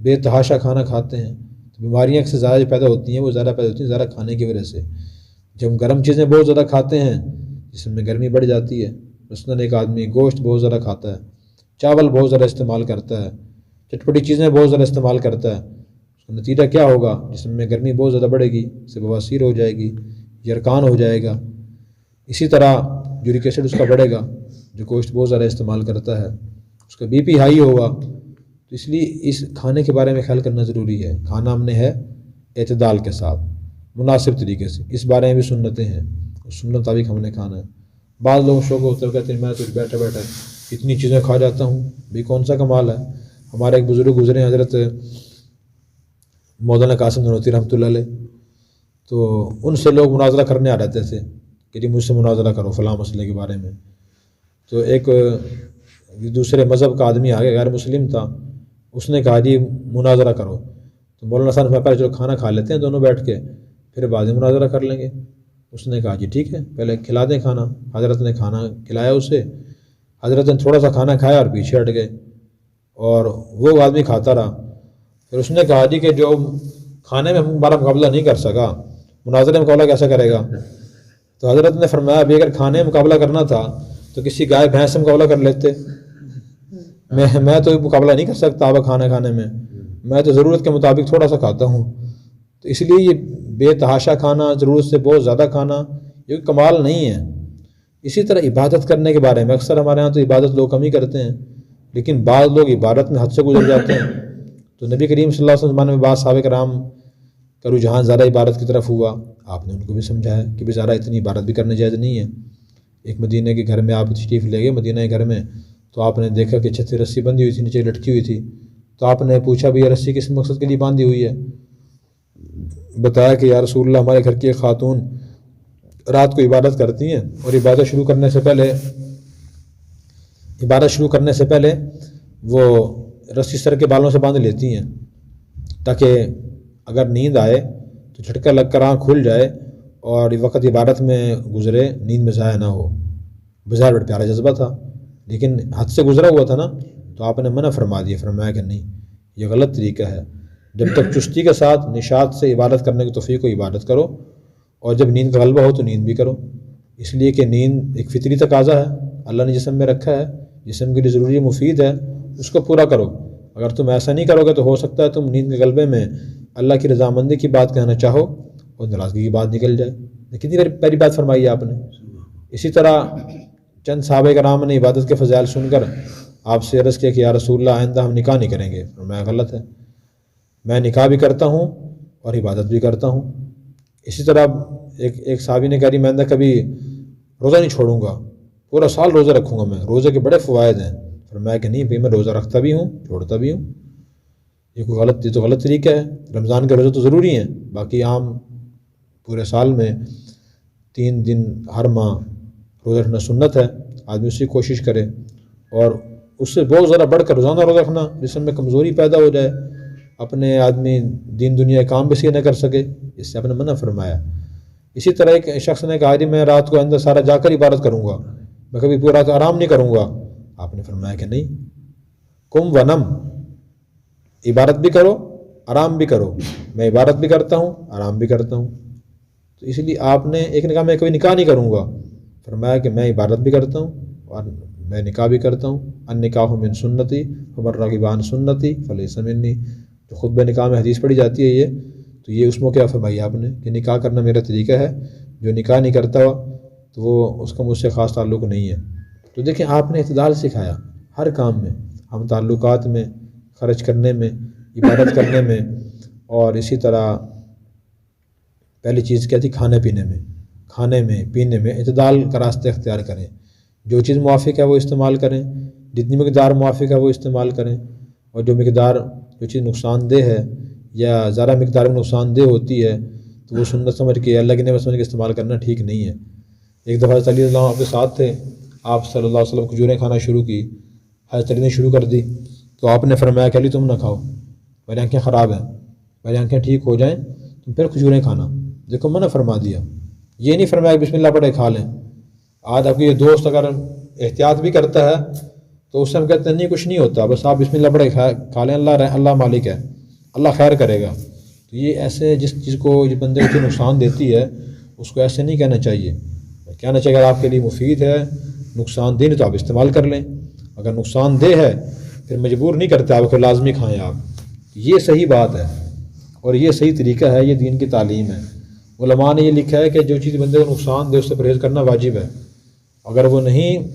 S1: بے تحاشا کھانا کھاتے ہیں، تو بیماریاں سے زیادہ پیدا ہوتی ہیں، وہ زیادہ پیدا ہوتی ہیں زیادہ کھانے کی وجہ سے۔ جب گرم چیزیں بہت زیادہ کھاتے ہیں جس میں گرمی بڑھ جاتی ہے، مثلاً ایک آدمی گوشت بہت زیادہ کھاتا ہے، چاول بہت زیادہ استعمال کرتا ہے، چٹپٹی چیزیں بہت زیادہ استعمال کرتا ہے، اس کا نتیجہ کیا ہوگا؟ جسم میں گرمی بہت زیادہ بڑھے گی، اس سے بواسیر ہو جائے گی، یرقان ہو جائے گا۔ اسی طرح یورک ایسڈ اس کا بڑھے گا، جو گوشت بہت زیادہ استعمال کرتا ہے، اس کا بی پی ہائی ہوگا۔ تو اس لیے اس کھانے کے بارے میں خیال کرنا ضروری ہے۔ کھانا ہم نے ہے اعتدال کے ساتھ، مناسب طریقے سے، اس بارے میں بھی سنتیں ہیں، اس سنت مطابق ہم نے کھانا ہے۔ بعض لوگ شوق ہوتے ہیں، کہتے ہیں میں تو بیٹھے بیٹھے اتنی چیزیں کھا جاتا ہوں، بھی کون سا کمال ہے؟ ہمارے ایک بزرگ گزرے حضرت مولانا قاسم نانوتوی رحمۃ اللہ علیہ، تو ان سے لوگ مناظرہ کرنے آ رہتے تھے کہ جی مجھ سے مناظرہ کرو فلاں مسئلے کے بارے میں۔ تو ایک دوسرے مذہب کا آدمی آگے، غیر مسلم تھا، اس نے کہا جی مناظرہ کرو۔ تو مولانا صاحب نے پہلے چلو کھانا کھا لیتے ہیں دونوں بیٹھ کے، پھر بعد میں مناظرہ کر لیں گے۔ اس نے کہا جی ٹھیک ہے، پہلے کھلا دیں کھانا۔ حضرت نے کھانا کھلایا اسے، حضرت نے تھوڑا سا کھانا کھایا اور پیچھے ہٹ گئے، اور وہ آدمی کھاتا رہا۔ پھر اس نے کہا جی کہ جو کھانے میں ہمارا مقابلہ نہیں کر سکا، مناظرے میں مقابلہ کیسے کرے گا؟ تو حضرت نے فرمایا ابھی اگر کھانے میں مقابلہ کرنا تھا تو کسی گائے بھینس سے مقابلہ کر لیتے، میں تو مقابلہ نہیں کر سکتا آپ کھانا کھانے میں تو ضرورت کے مطابق تھوڑا سا کھاتا ہوں۔ تو اس لیے یہ بے تحاشا کھانا، ضرورت سے بہت زیادہ کھانا، یہ کمال نہیں ہے۔ اسی طرح عبادت کرنے کے بارے میں اکثر ہمارے ہاں تو عبادت لوگ کم ہی کرتے ہیں، لیکن بعض لوگ عبادت میں حد سے گزر جاتے ہیں۔ تو نبی کریم صلی اللہ علیہ وسلم میں بعض صحابہ کرام کا رجحان زیادہ عبادت کی طرف ہوا، آپ نے ان کو بھی سمجھایا کہ بھی زیادہ اتنی عبادت بھی کرنے جائز نہیں ہے۔ ایک مدینہ کے گھر میں آپ تشریف لے گئے، مدینہ کے گھر میں، تو آپ نے دیکھا کہ چھت سے رسی بندھی ہوئی تھی، نیچے لٹکی ہوئی تھی، تو آپ نے پوچھا بھی یہ رسی کس مقصد کے لیے باندھی ہوئی ہے؟ بتایا کہ یا رسول اللہ ہمارے گھر کی ایک خاتون رات کو عبادت کرتی ہیں، اور عبادت شروع کرنے سے پہلے وہ رسی سر کے بالوں سے باندھ لیتی ہیں تاکہ اگر نیند آئے تو جھٹکا لگ کر آنکھ کھل جائے اور وقت عبادت میں گزرے، نیند میں ضائع نہ ہو۔ بظاہر بڑا پیارا جذبہ تھا، لیکن حد سے گزرا ہوا تھا نا، تو آپ نے منع فرما دیا، فرمایا کہ نہیں، یہ غلط طریقہ ہے۔ جب تک چستی کے ساتھ نشاط سے عبادت کرنے کی توفیق کو عبادت کرو، اور جب نیند کا غلبہ ہو تو نیند بھی کرو، اس لیے کہ نیند ایک فطری تقاضا ہے، اللہ نے جسم میں رکھا ہے، جسم کے لیے ضروری مفید ہے، اس کو پورا کرو۔ اگر تم ایسا نہیں کرو گے تو ہو سکتا ہے تم نیند کے غلبے میں اللہ کی رضامندی کی بات کہنا چاہو اور ناراضگی کی بات نکل جائے۔ کتنی پیاری بات فرمائی ہے آپ نے۔ اسی طرح چند صحابہ کرام نے عبادت کے فضائل سن کر آپ سے عرض کیا کہ یا رسول اللہ آئندہ ہم نکاح نہیں کریں گے، فرمایا غلط ہے، میں نکاح بھی کرتا ہوں اور عبادت بھی کرتا ہوں۔ اسی طرح ایک صحابی نے کہا میں آئندہ کبھی روزہ نہیں چھوڑوں گا، پورا سال روزہ رکھوں گا میں، روزے کے بڑے فوائد ہیں، فرمایا کہ نہیں بھائی میں روزہ رکھتا بھی ہوں چھوڑتا بھی ہوں، یہ تو غلط طریقہ ہے۔ رمضان کے روزے تو ضروری ہیں، باقی عام پورے سال میں 3 دن ہر ماہ روزہ رکھنا سنت ہے، آدمی اس کی کوشش کرے، اور اس سے بہت زیادہ بڑھ کر روزانہ روزہ رکھنا جسم میں کمزوری پیدا ہو جائے، اپنے آدمی دین دنیا کام بھی صحیح نہ کر سکے، اس سے آپ نے منع فرمایا۔ اسی طرح ایک شخص نے کہا میں رات کو اندر سارا جا کر عبادت کروں گا، میں کبھی پورا رات آرام نہیں کروں گا، آپ نے فرمایا کہ نہیں، کم ونم، عبادت بھی کرو آرام بھی کرو، میں عبادت بھی کرتا ہوں آرام بھی کرتا ہوں۔ تو اس لیے آپ نے ایک نے کہا میں کبھی نکاح نہیں کروں گا، فرمایا کہ میں عبادت بھی کرتا ہوں اور میں نکاح بھی کرتا ہوں، النکاح من سنتی فمن رغب عن سنتی فلیس منی، جو خطبہ نکاح میں حدیث پڑھی جاتی ہے یہ، تو یہ اس موقع فرمائی آپ نے کہ نکاح کرنا میرا طریقہ ہے، جو نکاح نہیں کرتا تو وہ اس کا مجھ سے خاص تعلق نہیں ہے۔ تو دیکھیں آپ نے اعتدال سکھایا ہر کام میں، ہم تعلقات میں، خرچ کرنے میں، عبادت کرنے میں، اور اسی طرح پہلی چیز کیا تھی کھانے پینے میں، کھانے میں پینے میں اعتدال کا راستہ اختیار کریں، جو چیز موافق ہے وہ استعمال کریں، جتنی مقدار موافق ہے وہ استعمال کریں، اور جو چیز نقصان دہ ہے یا ذرا مقدار میں نقصان دہ ہوتی ہے تو وہ سنت سمجھ کے اللہ کی نعمت سمجھ کے استعمال کرنا ٹھیک نہیں ہے۔ ایک دفعہ علی اللہ آپ کے ساتھ تھے، آپ صلی اللہ علیہ وسلم کھجوریں کھانا شروع کی، حضرت علی نے شروع کر دی تو آپ نے فرمایا کہ علی تم نہ کھاؤ، میری آنکھیں خراب ہیں، میری آنکھیں ٹھیک ہو جائیں تم پھر کھجوریں کھانا، دیکھو منع فرما دیا، یہ نہیں فرمایا کہ بسم اللہ پڑھے کھا لیں۔ آج آپ کے یہ دوست اگر احتیاط بھی کرتا ہے تو اس سے ہم کہتے ہیں نہیں کچھ نہیں ہوتا، بس آپ بسم اللہ پڑھے کھا لیں، اللہ مالک ہے، اللہ خیر کرے گا۔ تو یہ ایسے جس چیز کو جس بندے کو نقصان دیتی ہے اس کو ایسے نہیں کہنا چاہیے، کہنا چاہیے اگر آپ کے لیے مفید ہے، نقصان دہ تو آپ استعمال کر لیں، اگر نقصان دہ ہے پھر مجبور نہیں کرتے آپ کو لازمی کھائیں آپ، یہ صحیح بات ہے اور یہ صحیح طریقہ ہے، یہ دین کی تعلیم ہے۔ علماء نے یہ لکھا ہے کہ جو چیز بندے کو نقصان دے اس سے پرہیز کرنا واجب ہے، اگر وہ نہیں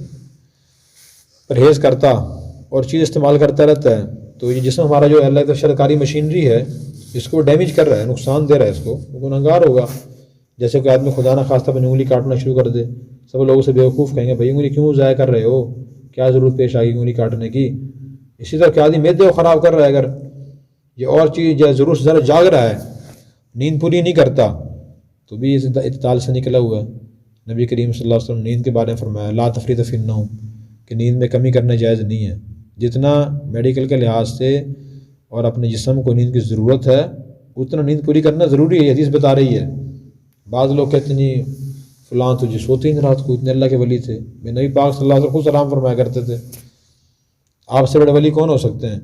S1: پرہیز کرتا اور چیز استعمال کرتا رہتا ہے تو یہ جسم ہمارا جو اللہ کی شرکاری مشینری ہے اس کو ڈیمیج کر رہا ہے، نقصان دے رہا ہے، اس کو وہ گنہگار ہوگا۔ جیسے کہ آدمی خدا نہ خواستہ اپنی انگلی کاٹنا شروع کر دے، سب لوگوں سے بیوقوف کہیں گے بھائی انگلی کیوں ضائع کر رہے ہو، کیا ضرورت پیش آئی انگلی کاٹنے کی۔ اسی طرح کہ آدمی معدے کو خراب کر رہا ہے، اگر یہ اور چیز یا ضرور سے ذرا جاگ رہا ہے، نیند پوری نہیں کرتا تو بھی اس اعتدال سے نکلا ہوا ہے۔ نبی کریم صلی اللہ علیہ وسلم نیند کے بارے میں فرمایا لا تفریط فی النوم، کہ نیند میں کمی کرنا جائز نہیں ہے، جتنا میڈیکل کے لحاظ سے اور اپنے جسم کو نیند کی ضرورت ہے اتنا نیند پوری کرنا ضروری ہے، حدیث بتا رہی ہے۔ بعض لوگ کہتے ہیں نہیں فلاں تو جی سوتے ہی رات کو، اتنے اللہ کے ولی تھے، میں نبی پاک صلی اللہ علیہ وسلم خود آرام فرمایا کرتے تھے، آپ سے بڑے ولی کون ہو سکتے ہیں،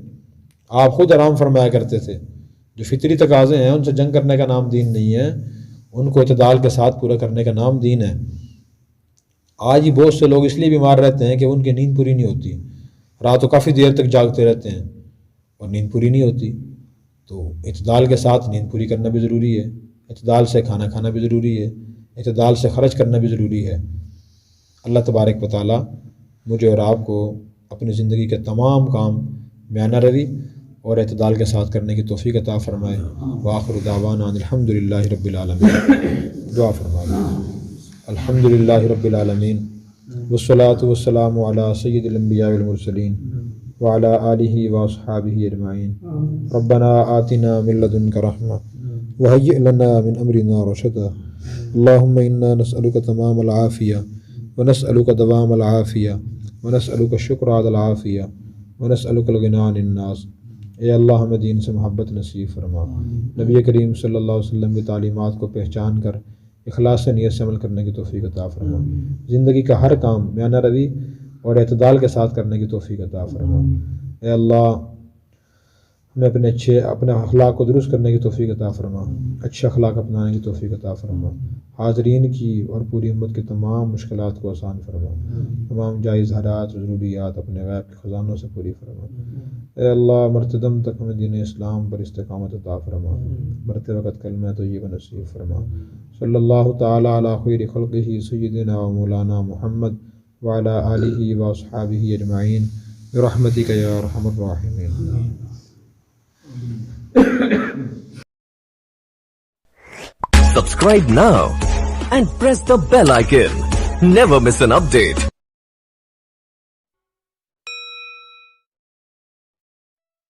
S1: آپ خود آرام فرمایا کرتے تھے۔ جو فطری تقاضے ہیں ان سے جنگ کرنے کا نام دین نہیں ہے، ان کو اعتدال کے ساتھ پورا کرنے کا نام دین ہے۔ آج ہی بہت سے لوگ اس لیے بیمار رہتے ہیں کہ ان کی نیند پوری نہیں ہوتی، رات کو کافی دیر تک جاگتے رہتے ہیں اور نیند پوری نہیں ہوتی۔ تو اعتدال کے ساتھ نیند پوری کرنا بھی ضروری ہے، اعتدال سے کھانا کھانا بھی ضروری ہے، اعتدال سے خرچ کرنا بھی ضروری ہے۔ اللہ تبارک و تعالی مجھے اور آپ کو اپنی زندگی کے تمام کام میانہ روی اور اعتدال کے ساتھ کرنے کی توفیق عطا فرمائے۔ وآخر دعوانا ان الحمدللہ رب العالمین۔ دعا فرمائے۔ الحمدللہ رب العالمین والصلاة والسلام علی سید الانبیاء والمرسلین وعلی آلہ واصحابہ اجمعین۔ ربنا آتنا من لدنک رحمہ وہیئ لنا من امرنا رشدا۔ اللہم انا نسألک تمام العافیہ ونسألک دوام العافیہ ونسألک الشکر علی العافیہ ونسألک الغنی عن الناس۔ اے اللہ ہمیں دین سے محبت نصیب فرما، نبی کریم صلی اللہ علیہ وسلم کی تعلیمات کو پہچان کر اخلاص سے نیت سے عمل کرنے کی توفیق عطا فرما، زندگی کا ہر کام میانہ روی اور اعتدال کے ساتھ کرنے کی توفیق عطا فرما۔ اے اللہ ہمیں اپنے اخلاق کو درست کرنے کی توفیق عطا فرما، اچھے اخلاق اپنانے کی توفیق عطا فرما، حاضرین کی اور پوری امت کی تمام مشکلات کو آسان فرما، تمام جائز حالات اور ضروریات اپنے غیب کے خزانوں سے پوری فرما۔ اے اللہ مرتدم تک ہمیں دین اسلام پر استقامت عطا فرما، مرتے وقت کلمہ طیبہ نصیب فرما۔ صلی اللہ تعالی علی خیر خلقہ سیدنا و مولانا محمد وعلی آلہ و اصحابہ اجمعین برحمتک یا ارحم الراحمین۔
S3: Subscribe now and press the bell icon. Never miss an update.